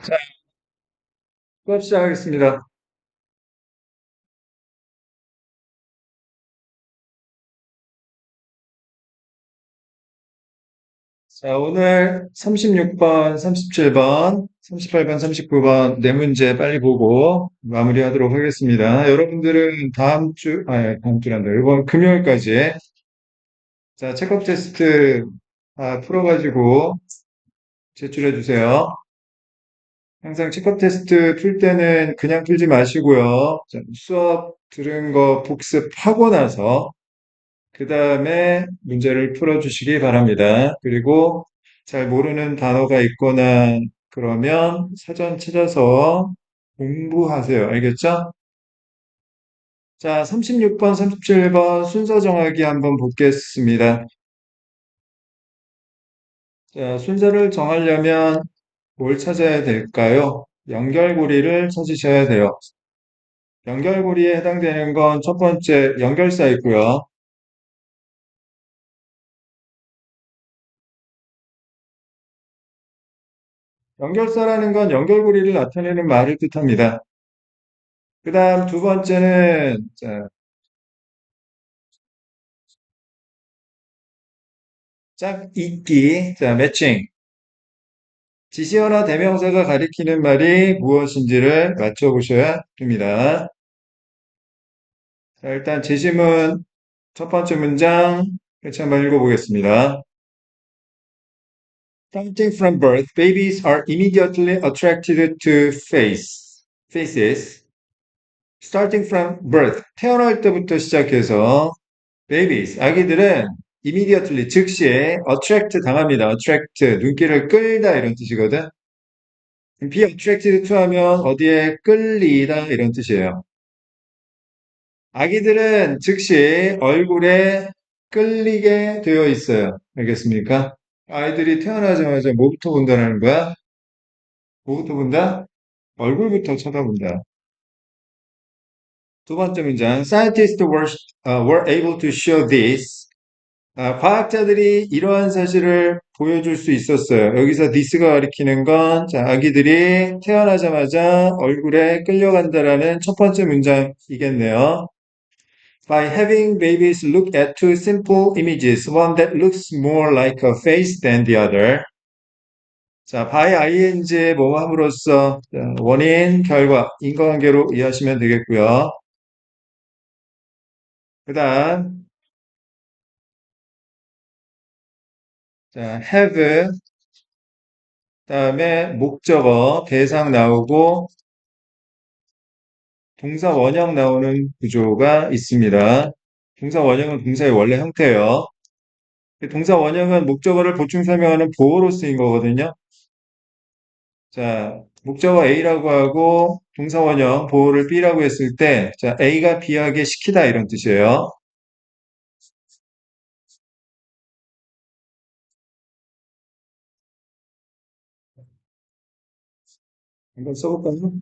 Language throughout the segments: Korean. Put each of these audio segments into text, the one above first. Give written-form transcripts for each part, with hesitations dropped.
자, 수업 시작하겠습니다. 자, 오늘 36번, 37번, 38번, 39번 네 문제 빨리 보고 마무리하도록 하겠습니다. 여러분들은 다음 주란다. 이번 금요일까지 자, 체크업 테스트 다 풀어가지고 제출해 주세요. 항상 체크업 테스트 풀 때는 그냥 풀지 마시고요. 자, 수업 들은 거 복습하고 나서 그 다음에 문제를 풀어주시기 바랍니다. 그리고 잘 모르는 단어가 있거나 그러면 사전 찾아서 공부하세요. 알겠죠? 자, 36번, 37번 순서 정하기 한번 보겠습니다. 자, 순서를 정하려면 뭘 찾아야 될까요? 연결고리를 찾으셔야 돼요. 연결고리에 해당되는 건 첫 번째 연결사 있고요. 연결사라는 건 연결고리를 나타내는 말을 뜻합니다. 그 다음 두 번째는 자, 짝 잇기, 자, 매칭. 지시어나 대명사가 가리키는 말이 무엇인지를 맞춰보셔야 됩니다. 자, 일단 제시문 첫 번째 문장 같이 한번 읽어보겠습니다. Starting from birth, babies are immediately attracted to faces. Starting from birth, 태어날 때부터 시작해서 babies, 아기들은 immediately, 즉시에 attract 당합니다. attract, 눈길을 끌다 이런 뜻이거든. be attracted to 하면 어디에 끌리다 이런 뜻이에요. 아기들은 즉시 얼굴에 끌리게 되어 있어요. 알겠습니까? 아이들이 태어나자마자 뭐부터 본다는 거야? 뭐부터 본다? 얼굴부터 쳐다본다. 두 번째 문장. Scientists were able to show this. 과학자들이 이러한 사실을 보여줄 수 있었어요. 여기서 this가 가리키는 건 자, 아기들이 태어나자마자 얼굴에 끌려간다라는 첫 번째 문장이겠네요. By having babies look at two simple images, one that looks more like a face than the other. 자, by ing의 뭐뭐 함으로써 자, 원인, 결과, 인과관계로 이해하시면 되겠고요. 그 다음, 자, have, 다음에 목적어, 대상 나오고 동사 원형 나오는 구조가 있습니다. 동사 원형은 동사의 원래 형태예요. 동사 원형은 목적어를 보충 설명하는 보어로 쓰인 거거든요. 자, 목적어 A라고 하고 동사 원형 보어를 B라고 했을 때 자, A가 B하게 시키다 이런 뜻이에요. 한번 써볼까요?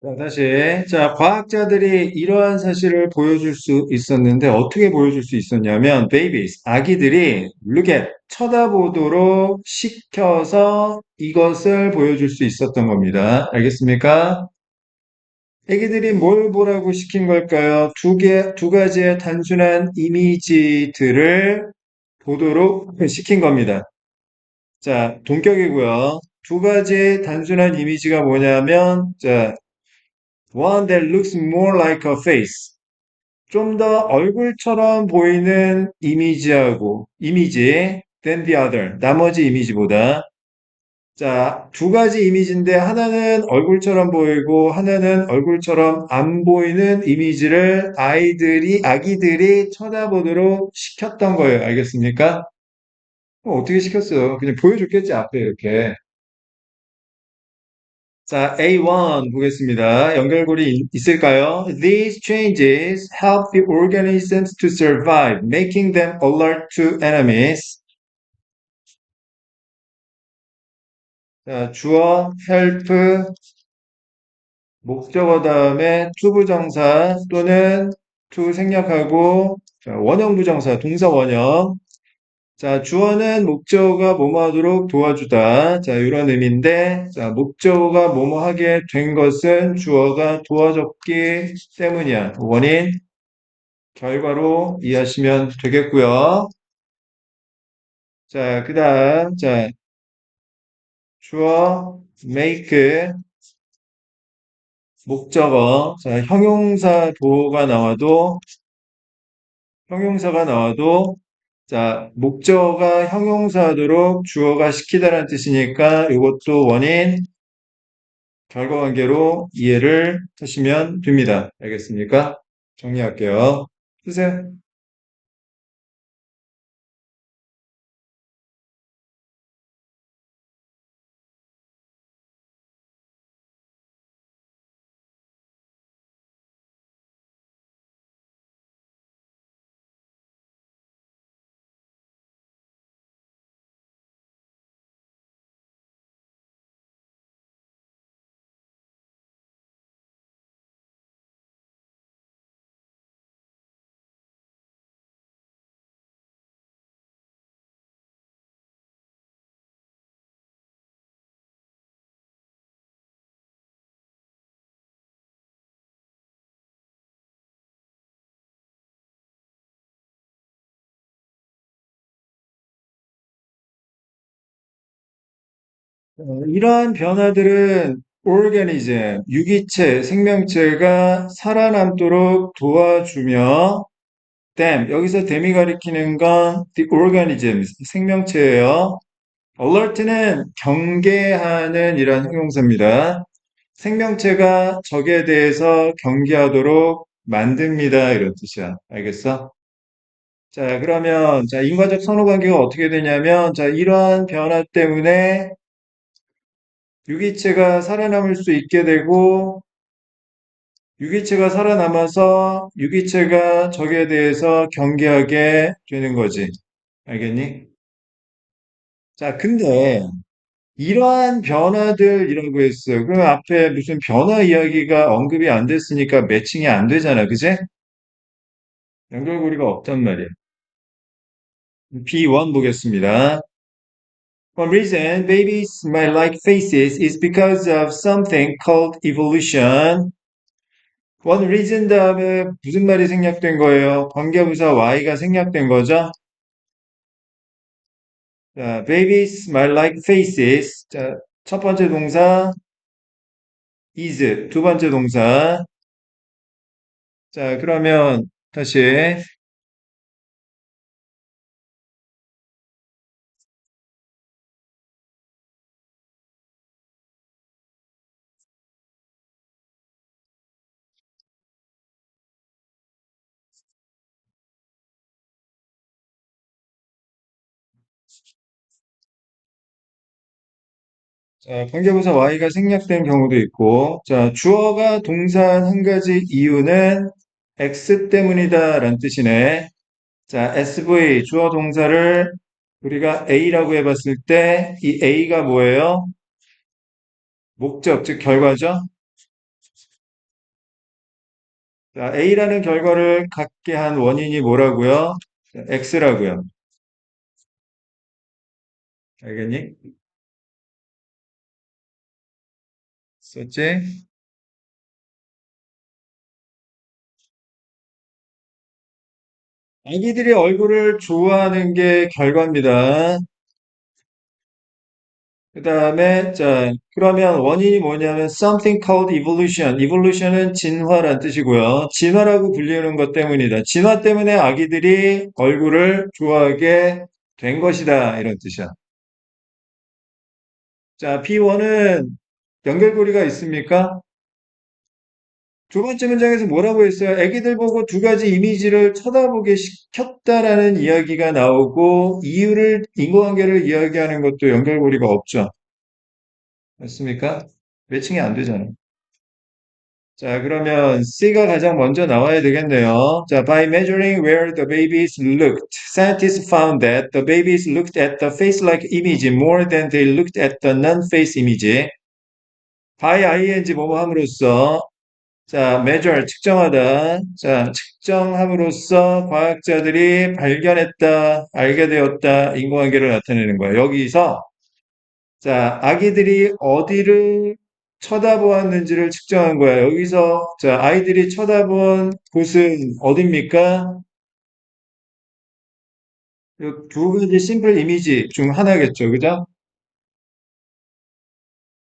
자, 다시. 자, 과학자들이 이러한 사실을 보여줄 수 있었는데 어떻게 보여줄 수 있었냐면 babies, 아기들이 look at, 쳐다보도록 시켜서 이것을 보여줄 수 있었던 겁니다. 알겠습니까? 아기들이 뭘 보라고 시킨 걸까요? 두 가지의 단순한 이미지들을 보도록 시킨 겁니다. 자, 동격이고요. 두 가지의 단순한 이미지가 뭐냐면, 자, one that looks more like a face. 좀 더 얼굴처럼 보이는 이미지 than the other. 나머지 이미지보다. 자, 두 가지 이미지인데 하나는 얼굴처럼 보이고 하나는 얼굴처럼 안 보이는 이미지를 아기들이 쳐다보도록 시켰던 거예요. 알겠습니까? 어떻게 시켰어요? 그냥 보여줬겠지, 앞에 이렇게. 자, A1 보겠습니다. 연결고리 있을까요? These changes help the organisms to survive, making them alert to enemies. 자, 주어, help, 목적어 다음에 투부정사 또는 to 생략하고 자, 원형 부정사, 동사 원형. 자, 주어는 목적어가 뭐뭐 하도록 도와주다. 자, 이런 의미인데, 자, 목적어가 뭐뭐 하게 된 것은 주어가 도와줬기 때문이야. 원인, 결과로 이해하시면 되겠고요. 자, 그 다음, 자, 주어, make, 목적어. 자, 형용사가 나와도, 자, 목적어가 형용사하도록 주어가 시키다라는 뜻이니까 이것도 원인, 결과 관계로 이해를 하시면 됩니다. 알겠습니까? 정리할게요. 쓰세요. 이러한 변화들은 organism, 유기체, 생명체가 살아남도록 도와주며 them, 여기서 them이 가리키는 건 the organisms, 생명체예요. alert는 경계하는 이란 형용사입니다. 생명체가 적에 대해서 경계하도록 만듭니다. 이런 뜻이야. 알겠어? 자, 그러면, 자, 인과적 선호 관계가 어떻게 되냐면, 자, 이러한 변화 때문에 유기체가 살아남을 수 있게 되고, 유기체가 살아남아서 유기체가 적에 대해서 경계하게 되는 거지. 알겠니? 자, 근데 이러한 변화들이라고 했어요. 그럼 앞에 무슨 변화 이야기가 언급이 안 됐으니까 매칭이 안 되잖아. 그제? 연결고리가 없단 말이야. B1 보겠습니다. One reason babies might like faces is because of something called evolution. One reason 다음에 무슨 말이 생략된 거예요? 관계부사 Y가 생략된 거죠? 자, babies might like faces. 자, 첫 번째 동사 is, 두 번째 동사. 자, 그러면 다시 자, 관계부사 Y가 생략된 경우도 있고, 자, 주어가 동사한 한 가지 이유는 X 때문이다 라는 뜻이네. 자, SV, 주어 동사를 우리가 A라고 해봤을 때, 이 A가 뭐예요? 목적, 즉 결과죠? 자, A라는 결과를 갖게 한 원인이 뭐라고요? X라고요. 알겠니? 썼지? 아기들이 얼굴을 좋아하는 게 결과입니다. 그 다음에, 자, 그러면 원인이 뭐냐면 something called evolution. evolution은 진화란 뜻이고요. 진화라고 불리는 것 때문이다. 진화 때문에 아기들이 얼굴을 좋아하게 된 것이다. 이런 뜻이야. 자, P1은 연결고리가 있습니까? 두 번째 문장에서 뭐라고 했어요? 아기들 보고 두 가지 이미지를 쳐다보게 시켰다라는 이야기가 나오고 인과관계를 이야기하는 것도 연결고리가 없죠. 맞습니까? 매칭이 안 되잖아. 자, 그러면 C가 가장 먼저 나와야 되겠네요. 자, by measuring where the babies looked, scientists found that the babies looked at the face-like image more than they looked at the non-face image. by ing 뭐뭐 함으로써 자, measure 측정하다. 자, 측정함으로써 과학자들이 발견했다, 알게 되었다, 인과관계를 나타내는 거야. 여기서 자, 아기들이 어디를 쳐다보았는지를 측정한 거야. 여기서 자, 아이들이 쳐다본 곳은 어디입니까? 이두 가지 심플 이미지 중 하나겠죠. 그죠?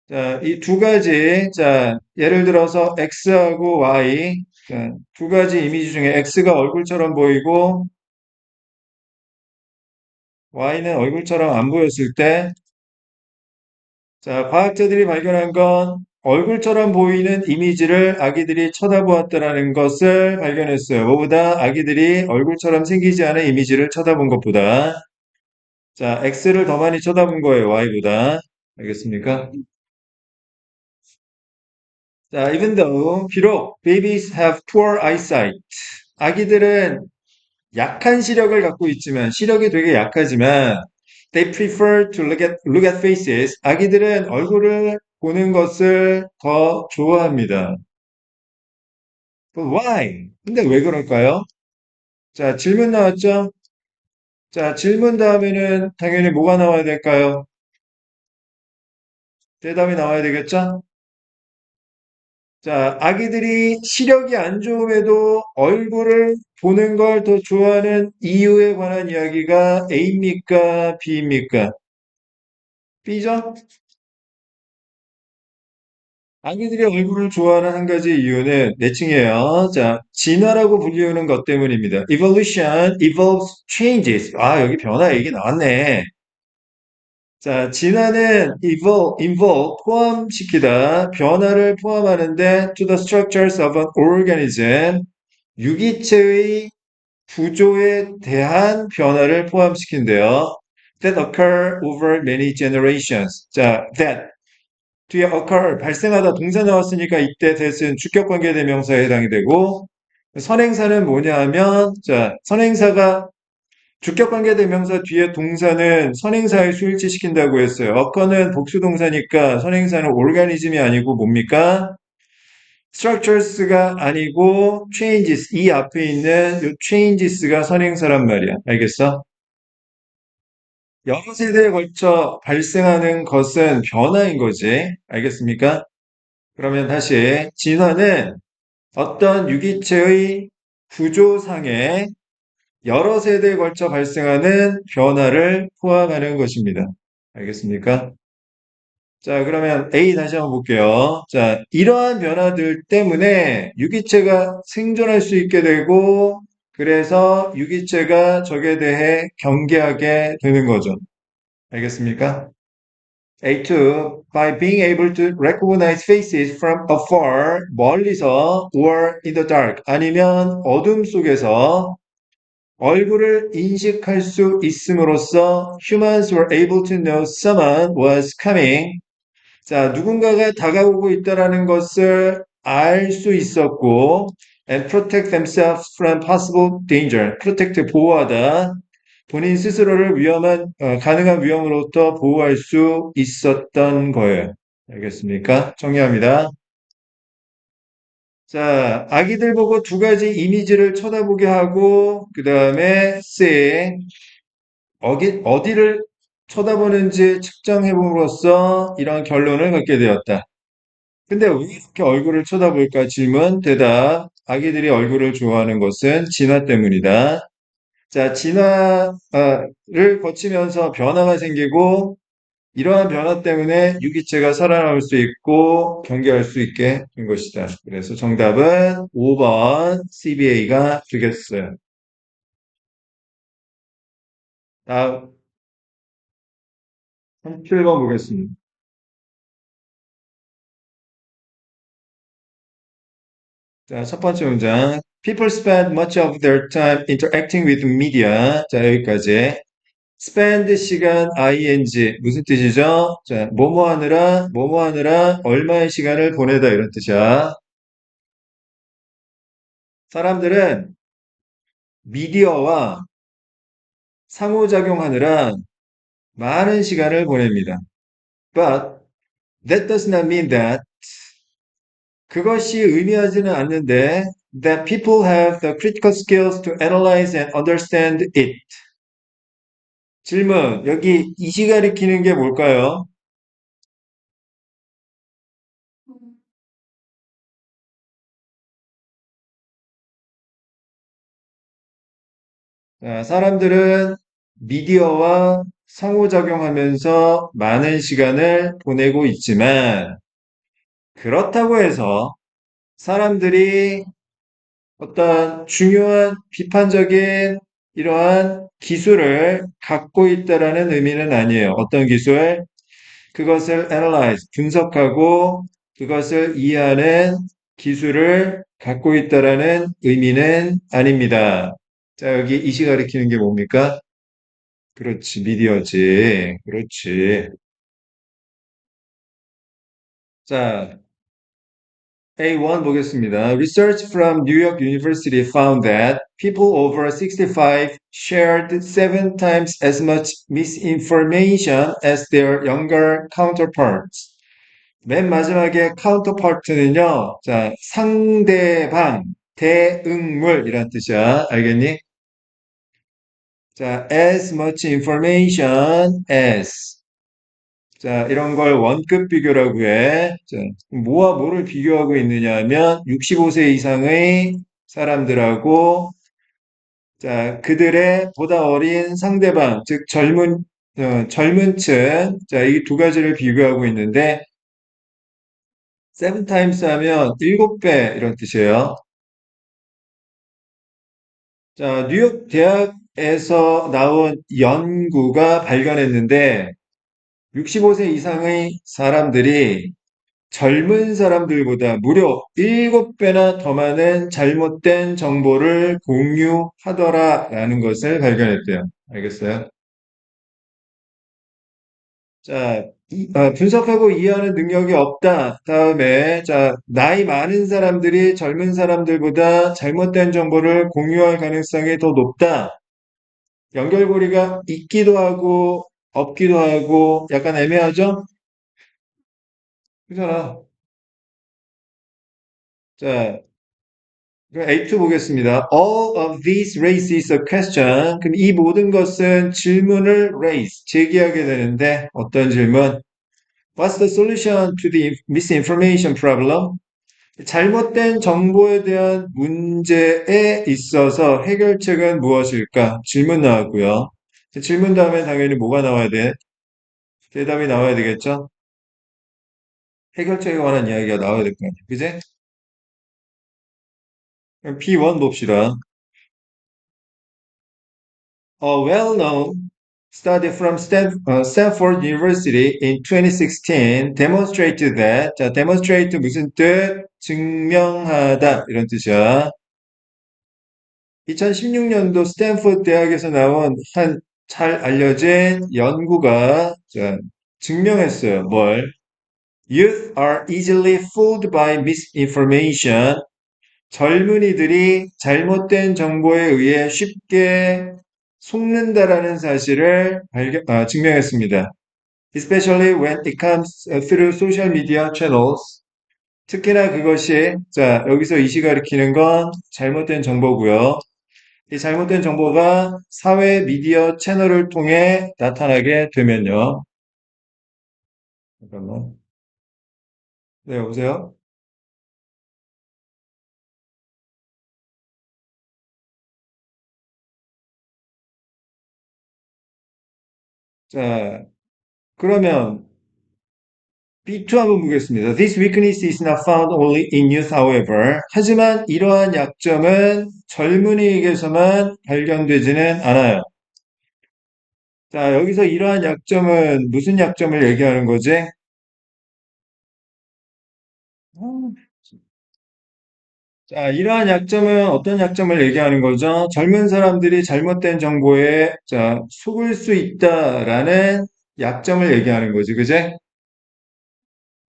자, 이 두 가지, 자, 예를 들어서 X하고 Y, 자, 두 가지 이미지 중에 X가 얼굴처럼 보이고 Y는 얼굴처럼 안 보였을 때, 자, 과학자들이 발견한 건 얼굴처럼 보이는 이미지를 아기들이 쳐다보았다라는 것을 발견했어요. 뭐보다 아기들이 얼굴처럼 생기지 않은 이미지를 쳐다본 것보다. 자, X를 더 많이 쳐다본 거예요, Y보다. 알겠습니까? 자, even though, 비록 babies have poor eyesight. 아기들은 약한 시력을 갖고 있지만, 시력이 되게 약하지만, they prefer to look at faces. 아기들은 얼굴을 보는 것을 더 좋아합니다. But why? 근데 왜 그럴까요? 자, 질문 나왔죠? 자, 질문 다음에는 당연히 뭐가 나와야 될까요? 대답이 나와야 되겠죠? 자, 아기들이 시력이 안 좋음에도 얼굴을 보는 걸 더 좋아하는 이유에 관한 이야기가 A입니까? B입니까? B죠? 아기들이 얼굴을 좋아하는 한 가지 이유는 내칭이에요. 자, 진화라고 불리우는 것 때문입니다. Evolution, evolves, changes. 아, 여기 변화 얘기 나왔네. 자, 진화는 involve, 포함시키다, 변화를 포함하는데 to the structures of an organism, 유기체의 구조에 대한 변화를 포함시킨대요. That occur over many generations. 자, that 뒤에 occur, 발생하다 동사 나왔으니까 이때 that은 주격관계 대명사에 해당이 되고 선행사는 뭐냐 하면 자, 선행사가 주격관계 대명사 뒤에 동사는 선행사에 수일치시킨다고 했어요. occur는 복수동사니까 선행사는 organism이 아니고 뭡니까? structures가 아니고 changes 이 앞에 있는 이 changes가 선행사란 말이야. 알겠어? 여러 세대에 걸쳐 발생하는 것은 변화인 거지. 알겠습니까? 그러면 다시 진화는 어떤 유기체의 구조상의 여러 세대에 걸쳐 발생하는 변화를 포함하는 것입니다. 알겠습니까? 자, 그러면 A 다시 한번 볼게요. 자, 이러한 변화들 때문에 유기체가 생존할 수 있게 되고, 그래서 유기체가 적에 대해 경계하게 되는 거죠. 알겠습니까? A2, by being able to recognize faces from afar, 멀리서, or in the dark, 아니면 어둠 속에서 얼굴을 인식할 수 있음으로써 humans were able to know someone was coming. 자, 누군가가 다가오고 있다라는 것을 알 수 있었고, and protect themselves from possible danger. protect, 보호하다. 본인 스스로를 가능한 위험으로부터 보호할 수 있었던 거예요. 알겠습니까? 정리합니다. 자, 아기들 보고 두 가지 이미지를 쳐다보게 하고, 그 다음에 C, 어디를 쳐다보는지 측정해봄으로써 이런 결론을 갖게 되었다. 근데 왜 이렇게 얼굴을 쳐다볼까? 질문, 대답. 아기들이 얼굴을 좋아하는 것은 진화 때문이다. 자, 진화를 거치면서 변화가 생기고, 이러한 변화 때문에 유기체가 살아남을 수 있고, 경계할 수 있게 된 것이다. 그래서 정답은 5번 CBA가 되겠어요. 다음, 7번 보겠습니다. 자, 첫 번째 문장. People spend much of their time interacting with media. 자, 여기까지. spend 시간 ing 무슨 뜻이죠? 자, 뭐뭐 하느라 얼마의 시간을 보내다 이런 뜻이야. 사람들은 미디어와 상호작용하느라 많은 시간을 보냅니다. But that does not mean that 그것이 의미하지는 않는데 that people have the critical skills to analyze and understand it. 질문, 여기 이시 가리키는 게 뭘까요? 자, 사람들은 미디어와 상호작용하면서 많은 시간을 보내고 있지만 그렇다고 해서 사람들이 어떤 중요한 비판적인 이러한 기술을 갖고 있다라는 의미는 아니에요. 어떤 기술? 그것을 analyze, 분석하고 그것을 이해하는 기술을 갖고 있다라는 의미는 아닙니다. 자, 여기 이시 가리키는 게 뭡니까? 그렇지, 미디어지. 그렇지. 자, A1 보겠습니다. Research from New York University found that people over 65 shared 7 times as much misinformation as their younger counterparts. 맨 마지막에 counterpart는요, 자, 상대방, 대응물이란 뜻이야. 알겠니? 자, as much information as. 자, 이런 걸 원급 비교라고 해. 자, 뭐와 뭐를 비교하고 있느냐 하면 65세 이상의 사람들하고 자, 그들의 보다 어린 상대방, 즉 젊은 층. 자, 이 두 가지를 비교하고 있는데 seven times 하면 7배 이런 뜻이에요. 자, 뉴욕 대학에서 나온 연구가 발견했는데 65세 이상의 사람들이 젊은 사람들보다 무려 7배나 더 많은 잘못된 정보를 공유하더라라는 것을 발견했대요. 알겠어요? 자, 분석하고 이해하는 능력이 없다. 다음에, 자, 나이 많은 사람들이 젊은 사람들보다 잘못된 정보를 공유할 가능성이 더 높다. 연결고리가 있기도 하고, 없기도 하고, 약간 애매하죠? 그잖아. 자, 그럼 A2 보겠습니다. All of these raises a question. 그럼 이 모든 것은 질문을 raise, 제기하게 되는데, 어떤 질문? What's the solution to the misinformation problem? 잘못된 정보에 대한 문제에 있어서 해결책은 무엇일까? 질문 나왔고요. 질문 다음에 당연히 뭐가 나와야 돼? 대답이 나와야 되겠죠? 해결책에 관한 이야기가 나와야 될 거 아니에요. 그제? 그럼 P1 봅시다. A well-known study from Stanford University in 2016 demonstrated that, 자, demonstrate 무슨 뜻? 증명하다. 이런 뜻이야. 2016년도 스탠포드 대학에서 나온 한 잘 알려진 연구가 자, 증명했어요. 뭘? Youth are easily fooled by misinformation. 젊은이들이 잘못된 정보에 의해 쉽게 속는다라는 사실을 증명했습니다. Especially when it comes through social media channels. 특히나 그것이 자, 여기서 이시 가리키는 건 잘못된 정보고요. 이 잘못된 정보가 사회 미디어 채널을 통해 나타나게 되면요. 잠깐만. 네, 여보세요? 자, 그러면 B2 한번 보겠습니다. This weakness is not found only in youth, however. 하지만 이러한 약점은 젊은이에게서만 발견되지는 않아요. 자, 여기서 이러한 약점은 무슨 약점을 얘기하는 거지? 자, 이러한 약점은 어떤 약점을 얘기하는 거죠? 젊은 사람들이 잘못된 정보에 속을 수 있다라는 약점을 얘기하는 거지, 그제?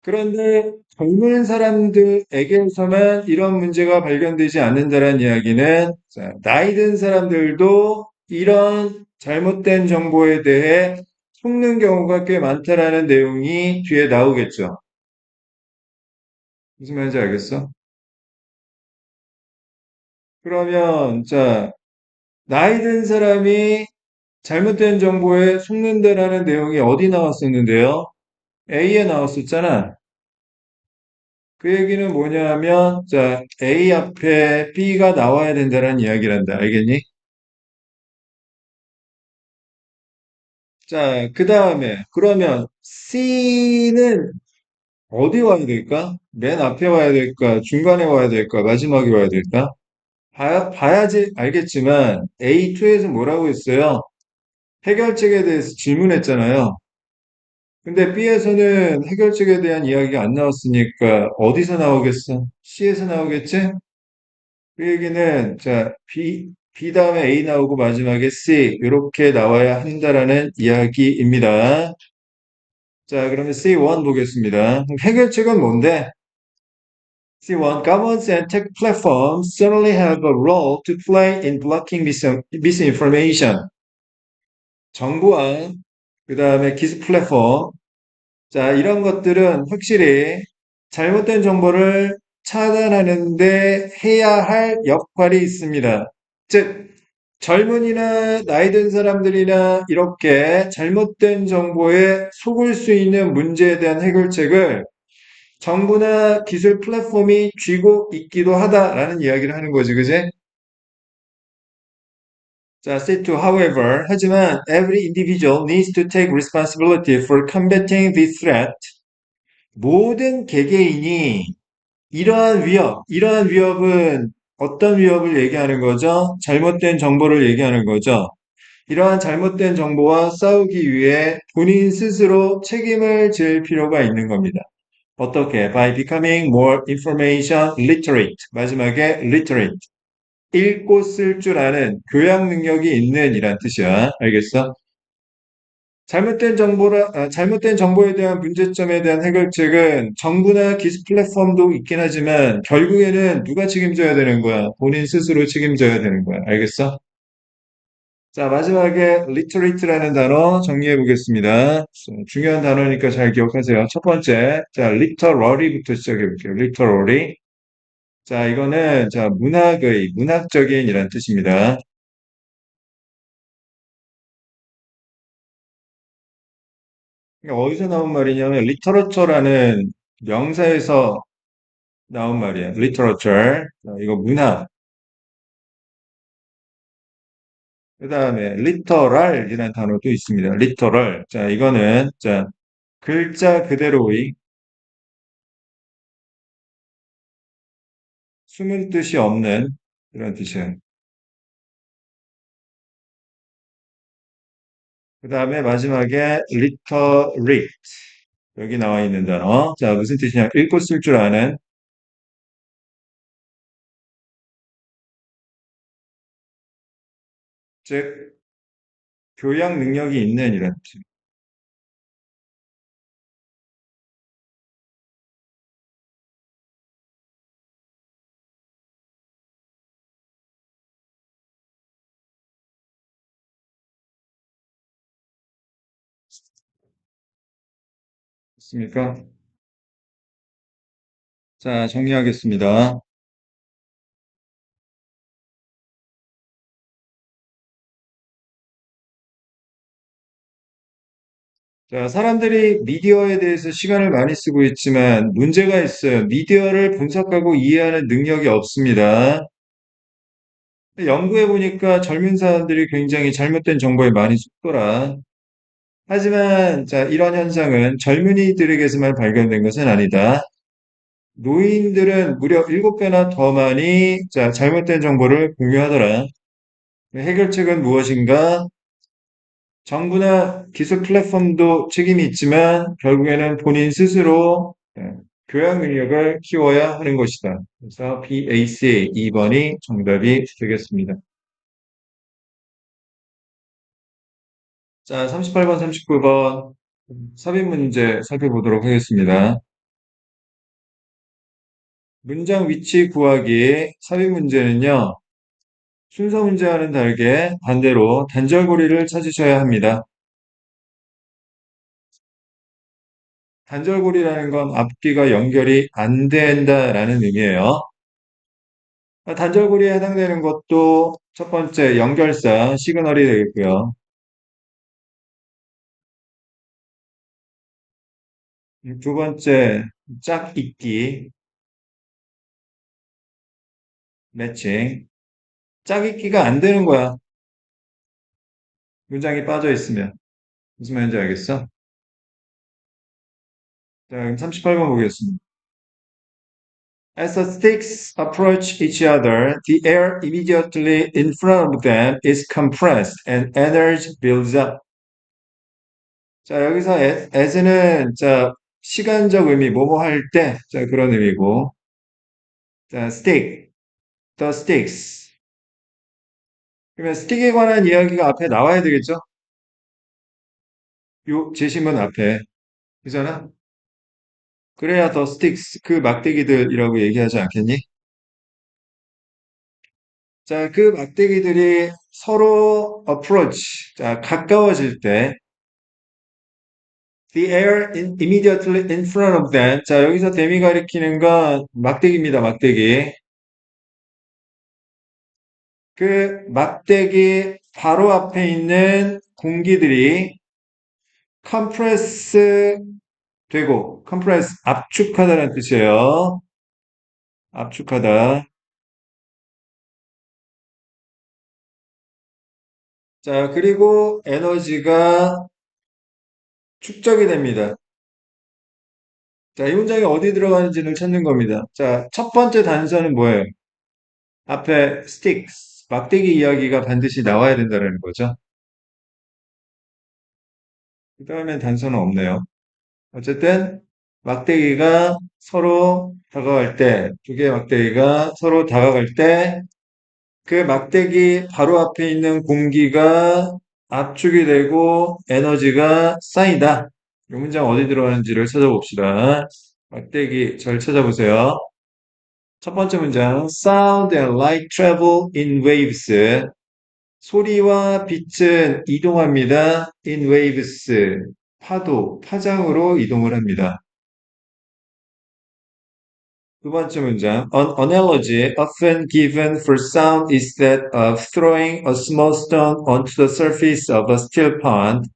그런데 젊은 사람들에게서만 이런 문제가 발견되지 않는다는 이야기는 나이 든 사람들도 이런 잘못된 정보에 대해 속는 경우가 꽤 많다라는 내용이 뒤에 나오겠죠. 무슨 말인지 알겠어? 그러면 나이 든 사람이 잘못된 정보에 속는다라는 내용이 어디 나왔었는데요? A에 나왔었잖아. 그 얘기는 뭐냐면, A 앞에 B가 나와야 된다는 이야기란다. 알겠니? 자, 그 다음에, 그러면 C는 어디 와야 될까? 맨 앞에 와야 될까? 중간에 와야 될까? 마지막에 와야 될까? 봐야지 알겠지만, A2에서 뭐라고 했어요? 해결책에 대해서 질문했잖아요. 근데 B에서는 해결책에 대한 이야기가 안 나왔으니까 어디서 나오겠어? C에서 나오겠지? 그 얘기는 B 다음에 A 나오고 마지막에 C 이렇게 나와야 한다라는 이야기입니다. 자, 그러면 C1 보겠습니다. 해결책은 뭔데? C1 Governments and tech platforms certainly have a role to play in blocking misinformation. 정부와 그 다음에 기술 플랫폼 자, 이런 것들은 확실히 잘못된 정보를 차단하는데 해야 할 역할이 있습니다. 즉, 젊은이나 나이 든 사람들이나 이렇게 잘못된 정보에 속을 수 있는 문제에 대한 해결책을 정부나 기술 플랫폼이 쥐고 있기도 하다라는 이야기를 하는 거지, 그지? 자, C2, however, 하지만 every individual needs to take responsibility for combating this threat. 모든 개개인이 이러한 위협은 어떤 위협을 얘기하는 거죠? 잘못된 정보를 얘기하는 거죠. 이러한 잘못된 정보와 싸우기 위해 본인 스스로 책임을 질 필요가 있는 겁니다. 어떻게? By becoming more information literate. 마지막에 literate. 읽고 쓸 줄 아는 교양 능력이 있는 이란 뜻이야. 알겠어? 잘못된 정보에 대한 문제점에 대한 해결책은 정부나 기술 플랫폼도 있긴 하지만 결국에는 누가 책임져야 되는 거야? 본인 스스로 책임져야 되는 거야. 알겠어? 자, 마지막에 literate라는 단어 정리해 보겠습니다. 중요한 단어니까 잘 기억하세요. 첫 번째, literary부터 시작해 볼게요. literary. 자, 이거는 문학적인이란 뜻입니다. 그러니까 어디서 나온 말이냐면 literature라는 명사에서 나온 말이에요. literature. 이거 문학. 그 다음에 literal이라는 단어도 있습니다. literal. 자, 이거는 글자 그대로의 숨은 뜻이 없는 그런 뜻이에요. 그 다음에 마지막에 literate. 여기 나와 있는 단어. 자, 무슨 뜻이냐? 읽고 쓸 줄 아는, 즉, 교양 능력이 있는 이런 뜻. 있습니까? 자, 정리하겠습니다. 자, 사람들이 미디어에 대해서 시간을 많이 쓰고 있지만 문제가 있어요. 미디어를 분석하고 이해하는 능력이 없습니다. 연구해 보니까 젊은 사람들이 굉장히 잘못된 정보에 많이 속더라. 하지만 이런 현상은 젊은이들에게서만 발견된 것은 아니다. 노인들은 무려 7배나 더 많이 잘못된 정보를 공유하더라. 해결책은 무엇인가? 정부나 기술 플랫폼도 책임이 있지만 결국에는 본인 스스로 교양 능력을 키워야 하는 것이다. 그래서 BAC 2번이 정답이 되겠습니다. 자, 38번, 39번 삽입 문제 살펴보도록 하겠습니다. 문장 위치 구하기 삽입 문제는요. 순서 문제와는 다르게 반대로 단절고리를 찾으셔야 합니다. 단절고리라는 건 앞뒤가 연결이 안 된다라는 의미예요. 단절고리에 해당되는 것도 첫 번째 연결사 시그널이 되겠고요. 두 번째 짝잇기 매칭. 짝짓기가 안 되는 거야. 문장이 빠져 있으면. 무슨 말인지 알겠어? 자, 그럼 38번 보겠습니다. As the sticks approach each other, the air immediately in front of them is compressed and energy builds up. 자, 여기서 as는 자, 시간적 의미, 뭐뭐 할 때, 자, 그런 의미고. 자, stick, the sticks. 그러면 스틱에 관한 이야기가 앞에 나와야 되겠죠? 요 제시문 앞에. 그잖아? 그래야 더 스틱스, 그 막대기들이라고 얘기하지 않겠니? 자, 그 막대기들이 서로 approach, 자, 가까워질 때, the air immediately in front of them. 자, 여기서 댐이 가리키는 건 막대기입니다, 막대기. 그 막대기 바로 앞에 있는 공기들이 compress 되고, compress, 압축하다는 뜻이에요. 압축하다. 자, 그리고 에너지가 축적이 됩니다. 자, 이 문장이 어디 들어가는지를 찾는 겁니다. 자, 첫 번째 단서는 뭐예요? 앞에 sticks, 막대기 이야기가 반드시 나와야 된다는 거죠. 그 다음엔 단서는 없네요. 어쨌든, 막대기가 서로 다가갈 때, 두 개의 막대기가 서로 다가갈 때, 그 막대기 바로 앞에 있는 공기가 압축이 되고 에너지가 쌓이다. 이 문장 어디 들어가는지를 찾아봅시다. 막대기 잘 찾아보세요. 첫 번째 문장, Sound and light travel in waves. 소리와 빛은 이동합니다. In waves. 파도, 파장으로 이동을 합니다. 두 번째 문장, An analogy often given for sound is that of throwing a small stone onto the surface of a still pond.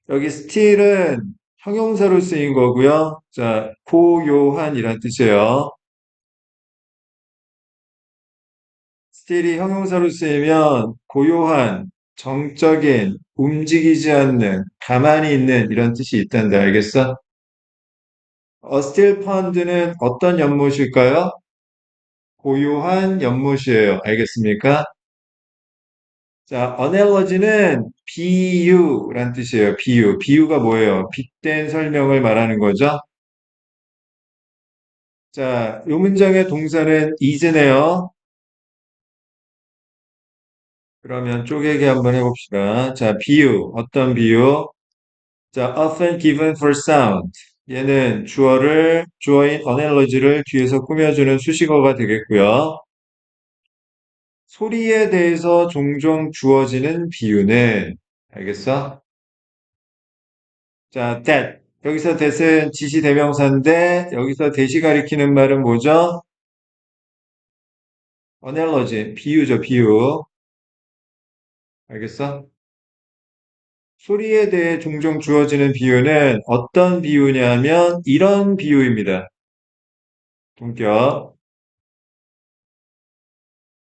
여기 still은 형용사로 쓰인 거고요. 자, 고요한이란 뜻이에요. still이 형용사로 쓰이면 고요한, 정적인, 움직이지 않는, 가만히 있는 이런 뜻이 있단다. 알겠어? A still pond는 어떤 연못일까요? 고요한 연못이에요. 알겠습니까? 자, analogy는 비유란 뜻이에요. 비유. 비유가 뭐예요? 빗댄 설명을 말하는 거죠. 자, 이 문장의 동사는 is네요. 그러면 쪼개기 한번 해봅시다. 자, 비유. 어떤 비유? 자, often given for sound. 얘는 주어인 analogy를 뒤에서 꾸며주는 수식어가 되겠고요. 소리에 대해서 종종 주어지는 비유는, 알겠어? 자, that. 여기서 that은 지시대명사인데, 여기서 대시 가리키는 말은 뭐죠? analogy, 비유죠, 비유. 알겠어? 소리에 대해 종종 주어지는 비유는 어떤 비유냐면, 이런 비유입니다. 동격.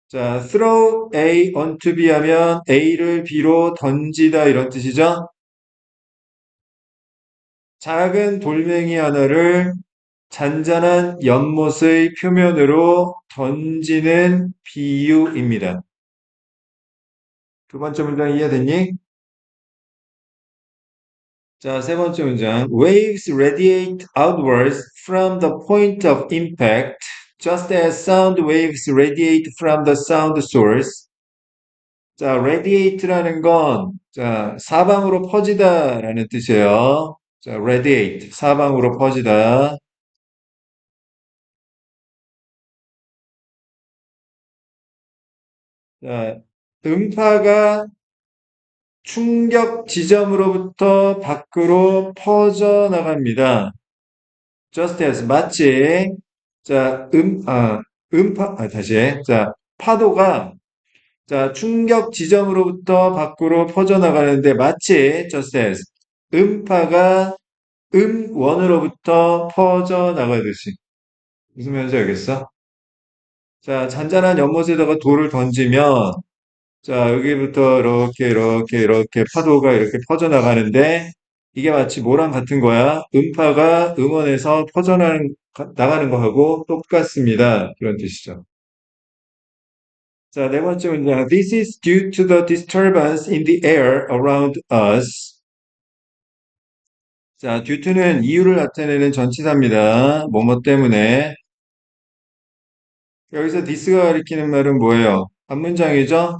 자, throw A onto B 하면 A를 B로 던지다 이런 뜻이죠? 작은 돌멩이 하나를 잔잔한 연못의 표면으로 던지는 비유입니다. 두 번째 문장 이해됐니? 자, 세 번째 문장. Waves radiate outwards from the point of impact, just as sound waves radiate from the sound source. 자, radiate라는 건, 자, 사방으로 퍼지다라는 뜻이에요. 자, radiate, 사방으로 퍼지다. 자, 음파가 충격 지점으로부터 밖으로 퍼져나갑니다. just as, 마치, 자, 다시, 자, 파도가, 자, 충격 지점으로부터 밖으로 퍼져나가는데 마치, just as, 음파가 음원으로부터 퍼져나가듯이. 무슨 말인지 알겠어? 자, 잔잔한 연못에다가 돌을 던지면, 자, 여기부터 이렇게 파도가 이렇게 퍼져나가는데, 이게 마치 뭐랑 같은 거야? 음파가 음원에서 나가는 거하고 똑같습니다. 그런 뜻이죠. 자, 네 번째 문장. This is due to the disturbance in the air around us. 자, due to는 이유를 나타내는 전치사입니다. 뭐뭐 때문에. 여기서 this가 가리키는 말은 뭐예요? 한 문장이죠?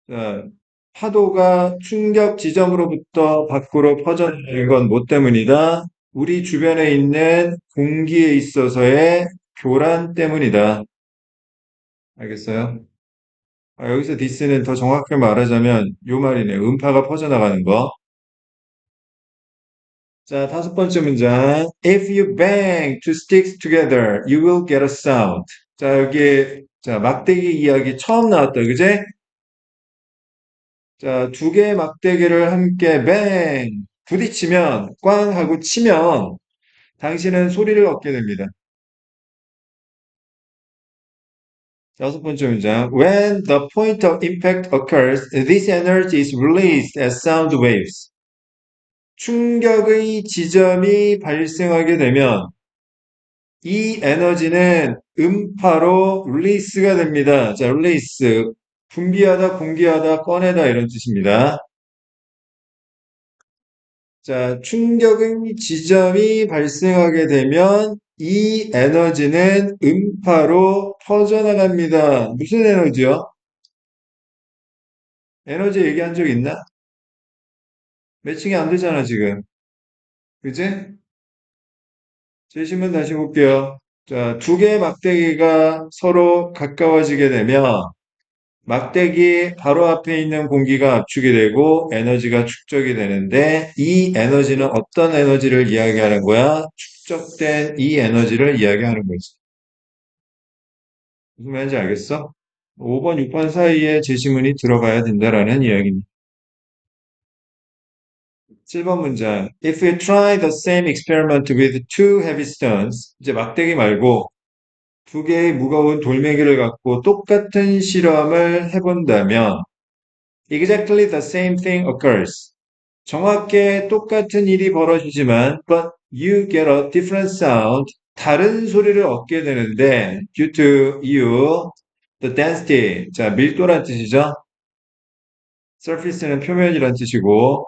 자, 파도가 충격 지점으로부터 밖으로 퍼져나가는 건 뭐 때문이다? 우리 주변에 있는 공기에 있어서의 교란 때문이다. 알겠어요? 여기서 this는 더 정확하게 말하자면 요 말이네. 음파가 퍼져나가는 거. 자, 다섯 번째 문장. If you bang two sticks together, you will get a sound. 자, 여기, 자, 막대기 이야기 처음 나왔다. 그제? 자, 두 개의 막대기를 함께 뱅! 부딪히면, 꽝! 하고 치면, 당신은 소리를 얻게 됩니다. 여섯 번째 문장. When the point of impact occurs, this energy is released as sound waves. 충격의 지점이 발생하게 되면, 이 에너지는 음파로 릴리스가 됩니다. 자, 릴리스. 분비하다, 공개하다, 꺼내다 이런 뜻입니다. 자, 충격의 지점이 발생하게 되면 이 에너지는 음파로 퍼져나갑니다. 무슨 에너지요? 에너지 얘기한 적 있나? 매칭이 안 되잖아, 지금. 그지? 제시문 다시 볼게요. 자, 두 개의 막대기가 서로 가까워지게 되면 막대기 바로 앞에 있는 공기가 압축이 되고 에너지가 축적이 되는데 이 에너지는 어떤 에너지를 이야기하는 거야? 축적된 이 에너지를 이야기하는 거지. 무슨 말인지 알겠어? 5번, 6번 사이에 제시문이 들어가야 된다라는 이야기입니다. 7번 문장. If you try the same experiment with two heavy stones, 이제 막대기 말고 두 개의 무거운 돌멩이를 갖고 똑같은 실험을 해본다면 exactly the same thing occurs. 정확히 똑같은 일이 벌어지지만 but you get a different sound. 다른 소리를 얻게 되는데 due to you the density. 자, 밀도란 뜻이죠. surface는 표면이란 뜻이고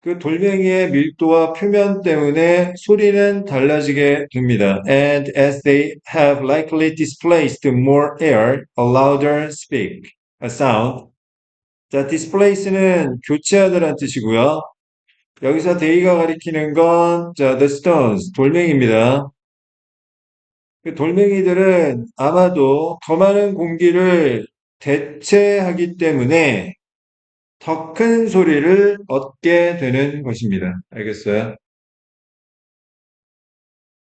그 돌멩이의 밀도와 표면 때문에 소리는 달라지게 됩니다. And as they have likely displaced more air, a louder a sound. 자, displace는 교체하다란 뜻이고요. 여기서 데이가 가리키는 건, 자, the stones, 돌멩이입니다. 그 돌멩이들은 아마도 더 많은 공기를 대체하기 때문에 더 큰 소리를 얻게 되는 것입니다. 알겠어요?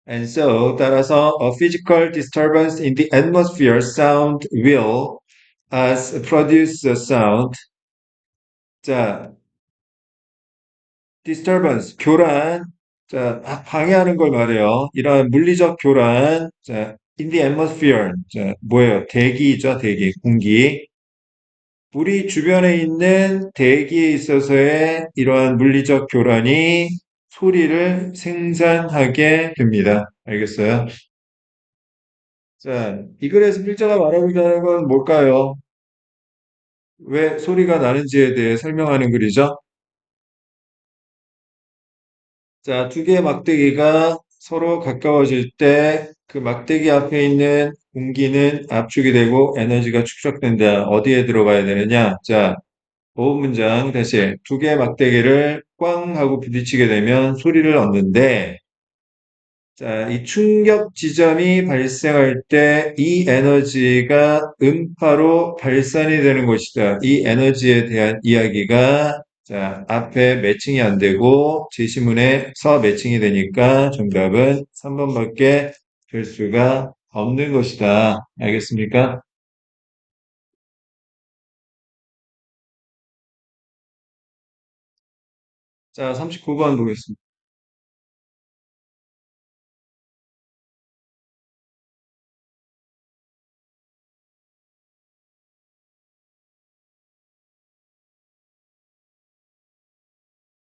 And so, 따라서 a physical disturbance in the atmosphere sound will as produce a sound. 자, disturbance, 교란, 자, 방해하는 걸 말해요. 이러한 물리적 교란, 자, in the atmosphere, 자, 뭐예요? 대기죠, 대기, 공기. 우리 주변에 있는 대기에 있어서의 이러한 물리적 교란이 소리를 생산하게 됩니다. 알겠어요? 자, 이 글에서 필자가 말하고자 하는 건 뭘까요? 왜 소리가 나는지에 대해 설명하는 글이죠. 자, 두 개의 막대기가 서로 가까워질 때 그 막대기 앞에 있는 공기는 압축이 되고 에너지가 축적된다. 어디에 들어가야 되느냐? 자, 보호 문장 다시 두 개의 막대기를 꽝 하고 부딪히게 되면 소리를 얻는데 자, 이 충격 지점이 발생할 때 이 에너지가 음파로 발산이 되는 것이다. 이 에너지에 대한 이야기가 자, 앞에 매칭이 안 되고 제시문에서 매칭이 되니까 정답은 3번밖에 될 수가 없는 것이다. 알겠습니까? 자, 39번 보겠습니다.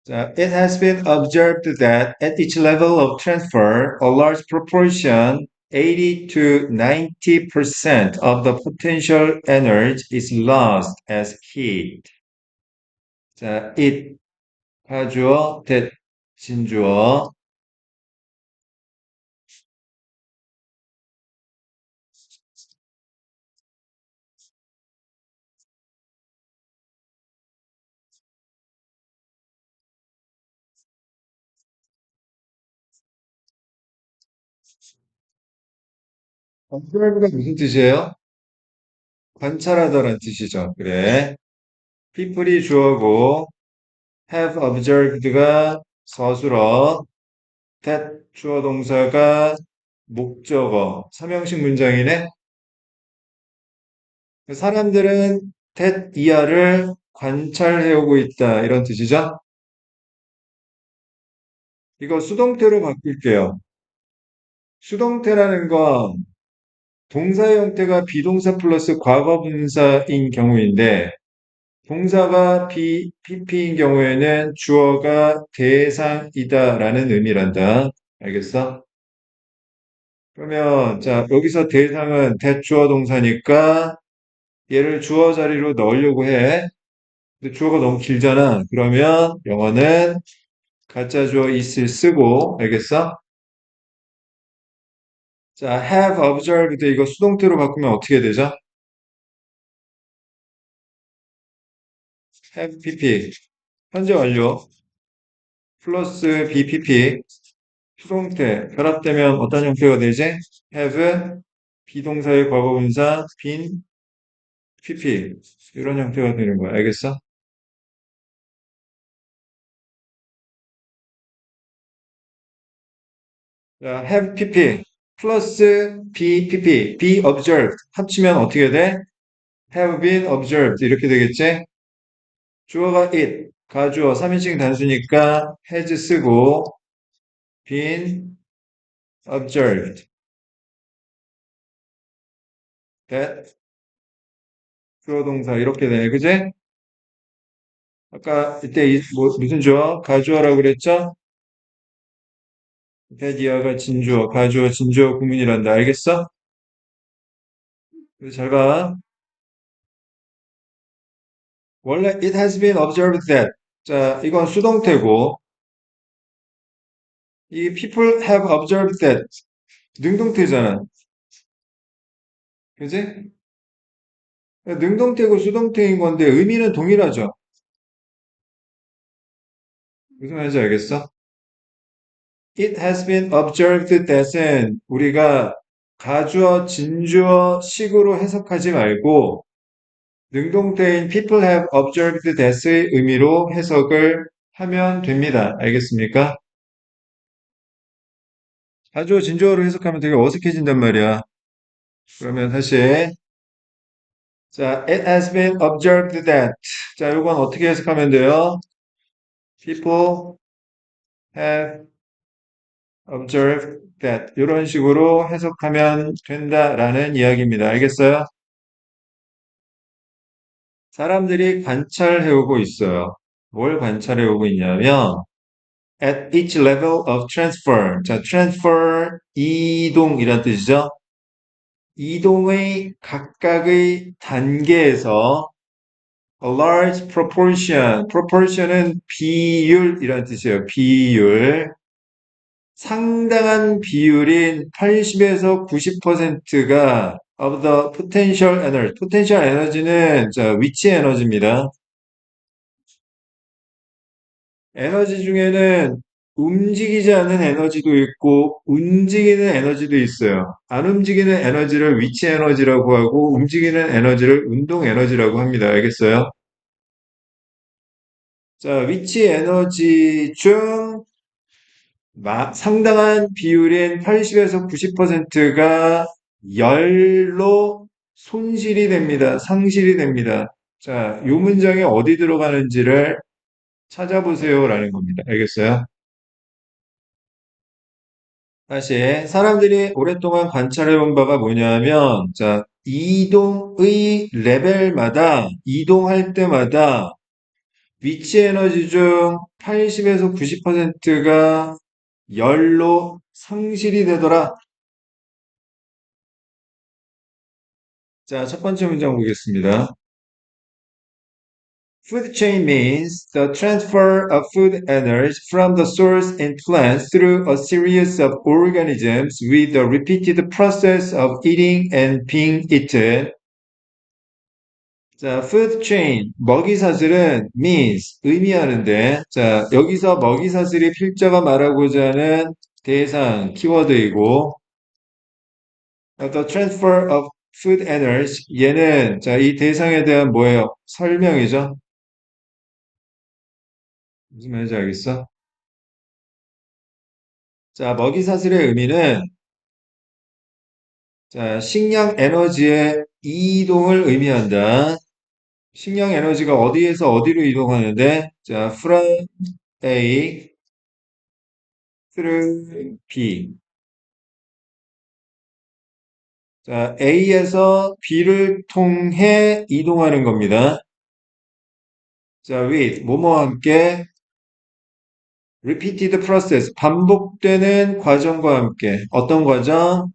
자, it has been observed that at each level of transfer, a large proportion, 80 to 90% of the potential energy is lost as heat. 자, it, 가주어, that, 진주어. observe가 무슨 뜻이에요? 관찰하다라는 뜻이죠. 그래. people이 주어고, have observed가 서술어, that 주어 동사가 목적어, 삼형식 문장이네. 사람들은 텟 이하를 관찰해오고 있다. 이런 뜻이죠? 이거 수동태로 바꿀게요. 수동태라는 건 동사 형태가 비동사 플러스 과거 분사인 경우인데 동사가 PP인 경우에는 주어가 대상이다라는 의미란다. 알겠어? 그러면 자 여기서 대상은 대주어 동사니까 얘를 주어 자리로 넣으려고 해. 근데 주어가 너무 길잖아. 그러면 영어는 가짜 주어 is를 쓰고, 알겠어? 자, have observed 이거 수동태로 바꾸면 어떻게 되죠? have pp. 현재 완료. 플러스 bpp. 수동태. 결합되면 어떤 형태가 되지? have 비동사의 과거분사 been pp. 이런 형태가 되는 거야. 알겠어? 자, have pp. 플러스 bpp. be observed. 합치면 어떻게 돼? have been observed. 이렇게 되겠지? 주어가 it, 가주어 3인칭 단수니까 has 쓰고 been observed that 주어 동사 이렇게 되네. 그지? 아까 이때 무슨 주어? 가주어라고 그랬죠? that이어가 진주어, 가주어, 진주어 구문이란다. 알겠어? 그래서 잘 봐. 원래 it has been observed that. 자, 이건 수동태고 이 people have observed that 능동태잖아. 그지? 능동태고 수동태인 건데 의미는 동일하죠. 무슨 말인지 알겠어? It has been observed that은 우리가 가주어, 진주어 식으로 해석하지 말고 능동태인 people have observed that의 의미로 해석을 하면 됩니다. 알겠습니까? 가주어, 진주어로 해석하면 되게 어색해진단 말이야. 그러면 다시 자, it has been observed that 자, 이건 어떻게 해석하면 돼요? People have observed that 이런 식으로 해석하면 된다라는 이야기입니다. 알겠어요? 사람들이 관찰해오고 있어요. 뭘 관찰해오고 있냐면 at each level of transfer. 자, transfer 이동이란 뜻이죠. 이동의 각각의 단계에서 A large proportion. proportion은 비율이란 뜻이에요. 비율. 상당한 비율인 80에서 90%가 of the potential energy. potential energy는 위치 에너지입니다. 에너지 중에는 움직이지 않는 에너지도 있고 움직이는 에너지도 있어요. 안 움직이는 에너지를 위치 에너지라고 하고 움직이는 에너지를 운동 에너지라고 합니다. 알겠어요? 자, 위치 에너지 중 상당한 비율인 80에서 90%가 열로 손실이 됩니다. 상실이 됩니다. 자, 요 문장에 어디 들어가는지를 찾아보세요라는 겁니다. 알겠어요? 다시 사람들이 오랫동안 관찰해 본 바가 뭐냐면 자, 이동의 레벨마다 이동할 때마다 위치 에너지 중 80에서 90%가 열로 상실이 되더라. 자, 첫 번째 문장 보겠습니다. Food chain means the transfer of food energy from the source in plants through a series of organisms with the repeated process of eating and being eaten. 자, food chain, 먹이사슬은 means, 의미하는데, 자, 여기서 먹이사슬이 필자가 말하고자 하는 대상, 키워드이고, the transfer of food energy, 얘는, 자, 이 대상에 대한 뭐예요? 설명이죠? 무슨 말인지 알겠어? 자, 먹이사슬의 의미는, 자, 식량 에너지의 이동을 의미한다. 식량 에너지가 어디에서 어디로 이동하는데, 자, from A through B. 자, A에서 B를 통해 이동하는 겁니다. 자, with, 뭐뭐와 함께, repeated process, 반복되는 과정과 함께. 어떤 과정?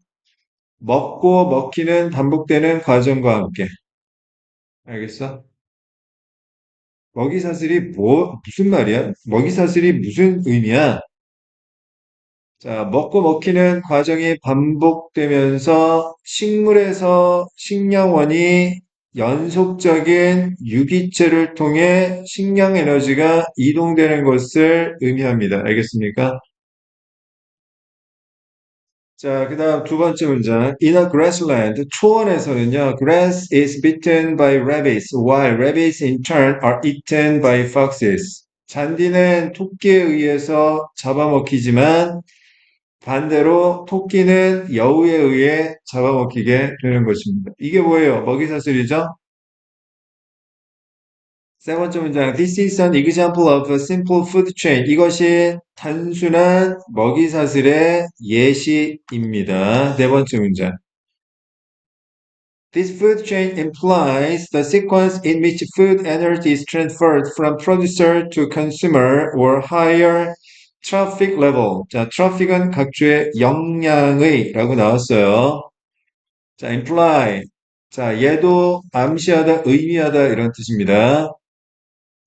먹고 먹히는 반복되는 과정과 함께. 알겠어? 먹이사슬이 무슨 말이야? 먹이사슬이 무슨 의미야? 자, 먹고 먹히는 과정이 반복되면서 식물에서 식량원이 연속적인 유기체를 통해 식량 에너지가 이동되는 것을 의미합니다. 알겠습니까? 자, 그 다음 두 번째 문장. In a grassland, 초원에서는요, grass is bitten by rabbits, while rabbits in turn are eaten by foxes. 잔디는 토끼에 의해서 잡아먹히지만 반대로 토끼는 여우에 의해 잡아먹히게 되는 것입니다. 이게 뭐예요? 먹이사슬이죠? 세 번째 문장. This is an example of a simple food chain. 이것이 단순한 먹이사슬의 예시입니다. 네 번째 문장. This food chain implies the sequence in which food energy is transferred from producer to consumer or higher traffic level. 자, traffic은 각주의 영향의 라고 나왔어요. 자, imply. 자, 얘도 암시하다, 의미하다 이런 뜻입니다.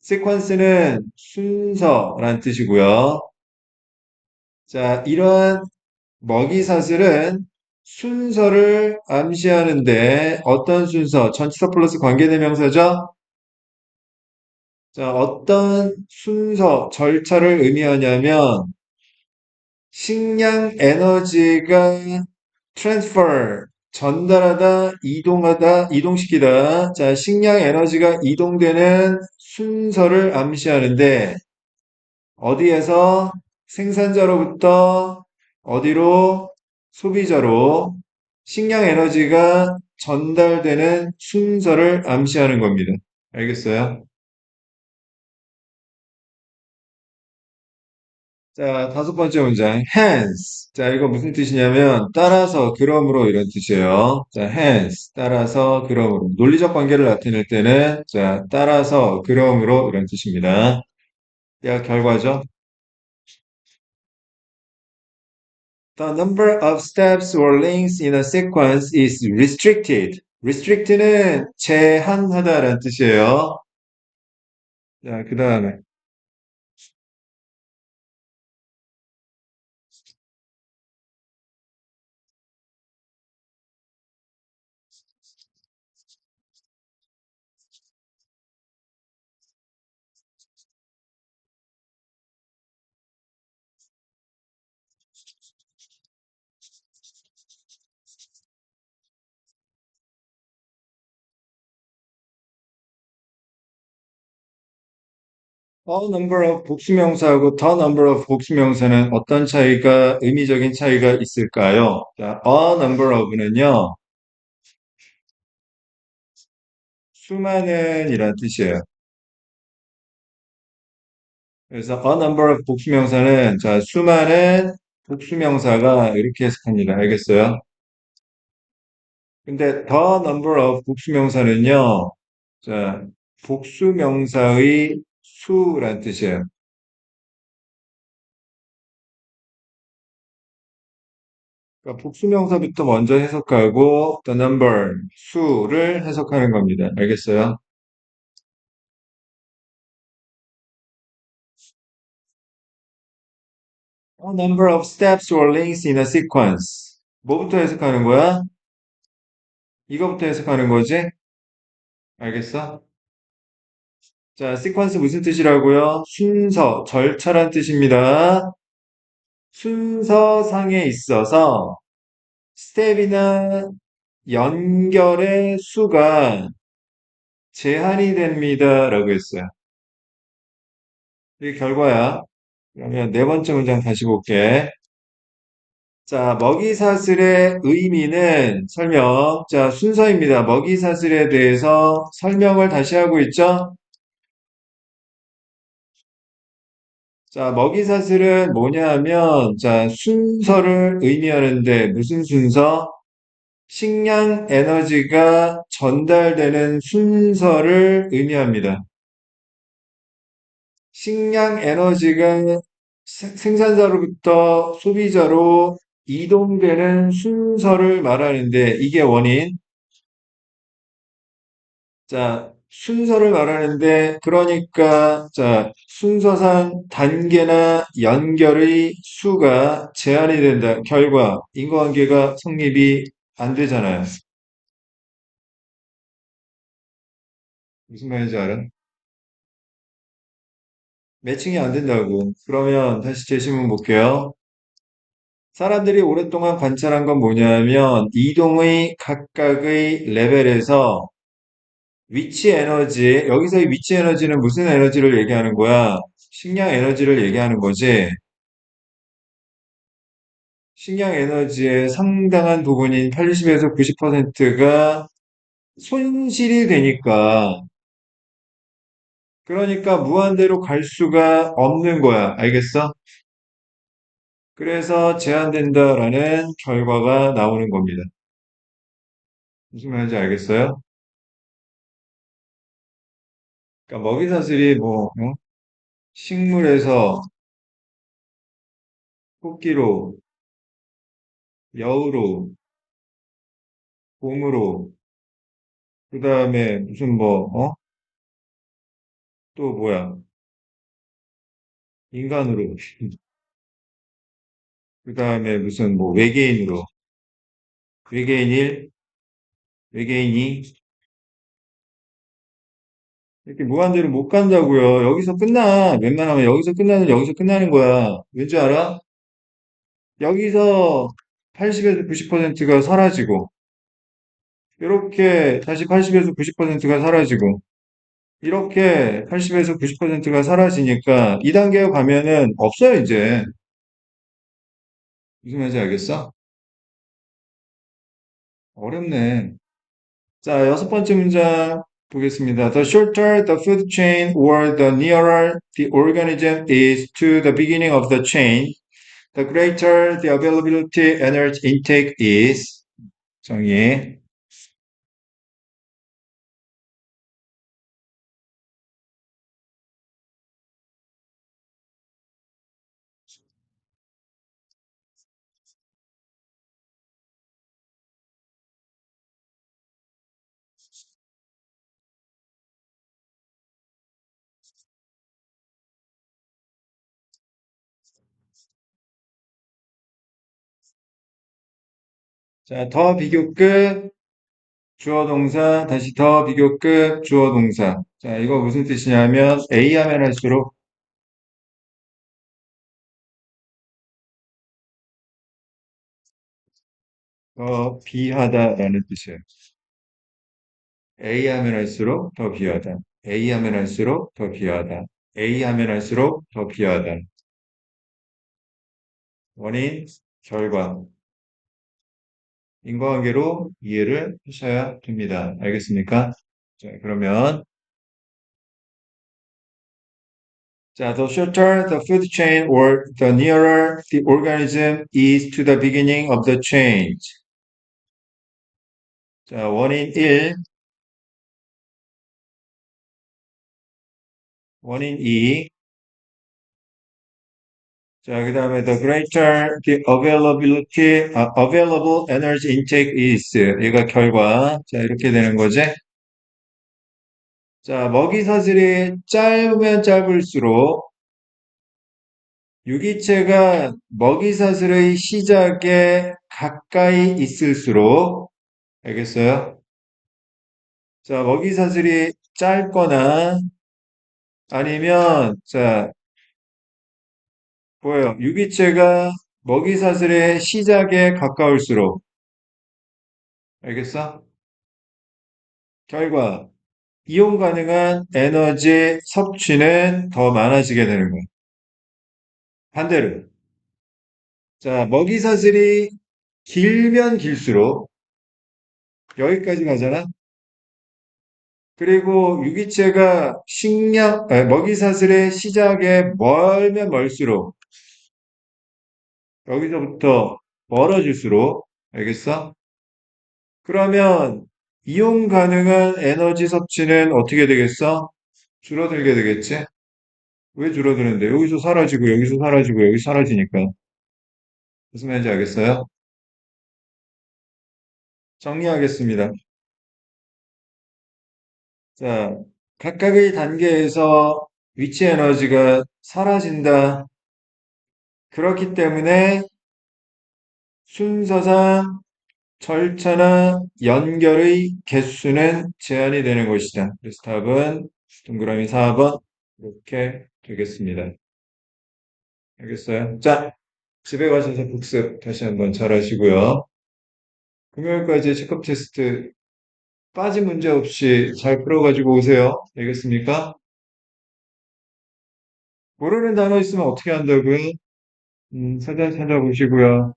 sequence는 순서라는 뜻이고요. 자, 이러한 먹이사슬은 순서를 암시하는데 어떤 순서? 전치사 플러스 관계대명사죠? 자, 어떤 순서, 절차를 의미하냐면 식량 에너지가 transfer, 전달하다, 이동하다, 이동시키다. 자, 식량 에너지가 이동되는 순서를 암시하는데 어디에서 생산자로부터 어디로 소비자로 식량 에너지가 전달되는 순서를 암시하는 겁니다. 알겠어요? 자, 다섯 번째 문장. hence. 자, 이거 무슨 뜻이냐면 따라서, 그러므로 이런 뜻이에요. 자, hence. 따라서, 그러므로. 논리적 관계를 나타낼 때는 자, 따라서, 그러므로 이런 뜻입니다. 야, 결과죠. The number of steps or links in a sequence is restricted. restrict는 제한하다라는 뜻이에요. 자, 그 다음에. A number of 복수명사하고 the number of 복수명사는 어떤 차이가, 의미적인 차이가 있을까요? 자, a number of는요, 수많은 이란 뜻이에요. 그래서 a number of 복수명사는, 자, 수많은 복수명사가 이렇게 해석합니다. 알겠어요? 근데 the number of 복수명사는요, 자, 복수명사의 수란 뜻이에요. 그러니까 복수명사부터 먼저 해석하고 the number, 수를 해석하는 겁니다. 알겠어요? A number of steps or links in a sequence. 뭐부터 해석하는 거야? 이거부터 해석하는 거지? 알겠어? 자, sequence 무슨 뜻이라고요? 순서, 절차란 뜻입니다. 순서상에 있어서 스텝이나 연결의 수가 제한이 됩니다. 라고 했어요. 이게 결과야. 그러면 네 번째 문장 다시 볼게. 자, 먹이사슬의 의미는 설명. 자, 순서입니다. 먹이사슬에 대해서 설명을 다시 하고 있죠? 자, 먹이사슬은 뭐냐 하면, 자, 순서를 의미하는데, 무슨 순서? 식량 에너지가 전달되는 순서를 의미합니다. 식량 에너지가 생산자로부터 소비자로 이동되는 순서를 말하는데 이게 원인. 자, 순서를 말하는데 그러니까 자, 순서상 단계나 연결의 수가 제한이 된다. 결과 인과관계가 성립이 안 되잖아요. 무슨 말인지 알아? 매칭이 안 된다고. 그러면 다시 제시문 볼게요. 사람들이 오랫동안 관찰한 건 뭐냐면 이동의 각각의 레벨에서 위치 에너지, 여기서의 위치 에너지는 무슨 에너지를 얘기하는 거야? 식량 에너지를 얘기하는 거지. 식량 에너지의 상당한 부분인 80에서 90%가 손실이 되니까, 그러니까 무한대로 갈 수가 없는 거야. 알겠어? 그래서 제한된다라는 결과가 나오는 겁니다. 무슨 말인지 알겠어요? 그러니까 먹이사슬이 뭐, 식물에서 토끼로, 여우로, 곰으로, 그 다음에 무슨 뭐, 또 뭐야, 인간으로, 그 다음에 무슨 뭐 외계인으로, 외계인 1, 외계인 2, 이렇게 무한대로 못 간다고요. 여기서 끝나. 웬만하면 여기서 끝나는 여기서 끝나는 거야. 왠지 알아? 여기서 80에서 90%가 사라지고, 이렇게 다시 80에서 90%가 사라지고, 이렇게 80에서 90%가 사라지니까 2단계 가면은 없어요, 이제. 무슨 말인지 알겠어? 어렵네. 자, 여섯 번째 문장 보겠습니다. The shorter the food chain or the nearer the organism is to the beginning of the chain, the greater the availability energy intake is. 정의. 자, 더 비교급 주어 동사, 다시 더 비교급 주어 동사. 자, 이거 무슨 뜻이냐면 A 하면 할수록 더 비하다라는 뜻이에요. A 하면 할수록 더 비하다. A 하면 할수록 더 비하다. A 하면 할수록 더 비하다. 원인, 결과. 인과관계로 이해를 하셔야 됩니다. 알겠습니까? 자, 그러면 자, the shorter the food chain or the nearer the organism is to the beginning of the change. 자, 원인 1, 원인 2. 자, 그 다음에 the greater the available energy intake is. 얘가 결과. 자, 이렇게 되는 거지. 자, 먹이 사슬이 짧으면 짧을수록 유기체가 먹이 사슬의 시작에 가까이 있을수록 알겠어요? 자, 먹이 사슬이 짧거나 아니면 자, 뭐예요? 유기체가 먹이 사슬의 시작에 가까울수록 알겠어? 결과 이용 가능한 에너지 섭취는 더 많아지게 되는 거예요. 반대로 자, 먹이 사슬이 길면 길수록 여기까지 가잖아. 그리고 유기체가 먹이 사슬의 시작에 멀면 멀수록 여기서부터 멀어질수록 알겠어? 그러면 이용 가능한 에너지 섭취는 어떻게 되겠어? 줄어들게 되겠지? 왜 줄어드는데? 여기서 사라지고 여기서 사라지고 여기 사라지니까 무슨 말인지 알겠어요? 정리하겠습니다. 자, 각각의 단계에서 위치 에너지가 사라진다. 그렇기 때문에 순서상 절차나 연결의 개수는 제한이 되는 것이다. 그래서 답은 동그라미 4번 이렇게 되겠습니다. 알겠어요? 자, 집에 가셔서 복습 다시 한번 잘 하시고요. 금요일까지 체크업 테스트 빠진 문제 없이 잘 풀어가지고 오세요. 알겠습니까? 모르는 단어 있으면 어떻게 한다고요? 사전 찾아보시고요.